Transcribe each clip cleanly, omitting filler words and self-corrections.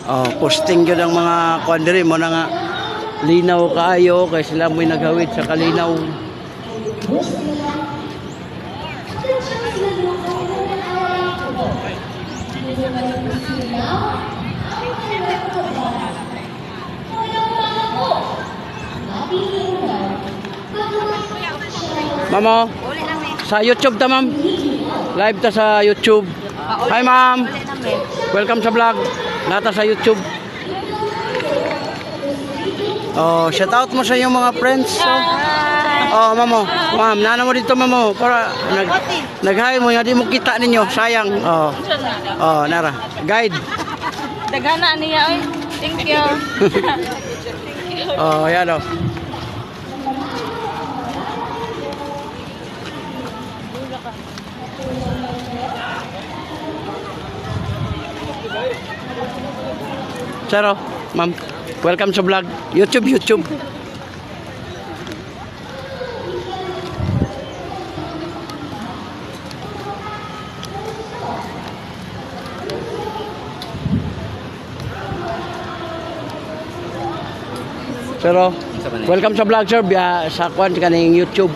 Oh, posting yun ang mga kuandiri mo na nga linaw kaayo kay sila mo'y naghawid sa kalinaw. Mamo, sa YouTube ta ma'am. Live ta sa YouTube. Hi ma'am. Welcome sa vlog. Nata sa YouTube. Oh, shout out mo sa iyong mga friends. Oh, mamo. Ma'am, nana mo dito mamo para nag-hi mo, hindi mo kita ninyo. Sayang. Oh. Oh, nara. Guide. Dagana niya oy. Thank you. Oh, yan oh. Saro, ma'am. Welcome sa vlog. YouTube. Saro, welcome sa vlog, sir. Sa kwan kaning YouTube.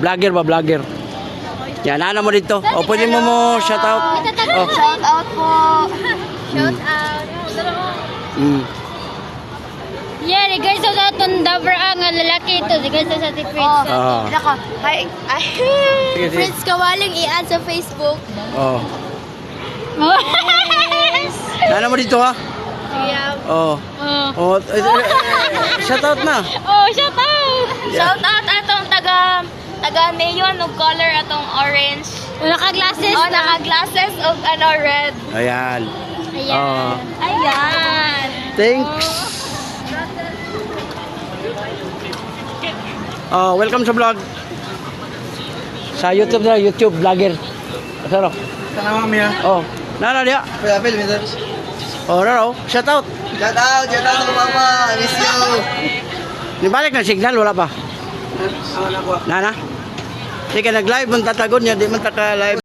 Vlogger ba, vlogger? Yan, ano mo dito? O, pwede mo shout out. Oh. Shout out po. Shout out. Yeah, di guys sa atong Dabra nga lalaki ito, di guys sa ti Prince. Oh. Nako, hi. Sige. Prince Kawaling i-add sa Facebook. Oh. Ano mo dito ha? Yeah. Oh. Oh, shout out na. Oh, shout out. Yeah. Shout out atong taga neon og color atong orange. Naka-glasses. Oh, naka-glasses og ano red. Ayan. Ayan. Oh. Ayan. Thanks. Oh, welcome sa vlog. Sa YouTube na, YouTube vlogger. Saro. Sana mami ha. Oh, nana dia. Kuya Phil, minsan. Oh, naro. Shout out. Shout out sa mama. I miss you. Nibalik na signal, wala pa. Ako na ko. Nana. Sige, nag-live, man tatagon niya, di man taka-live.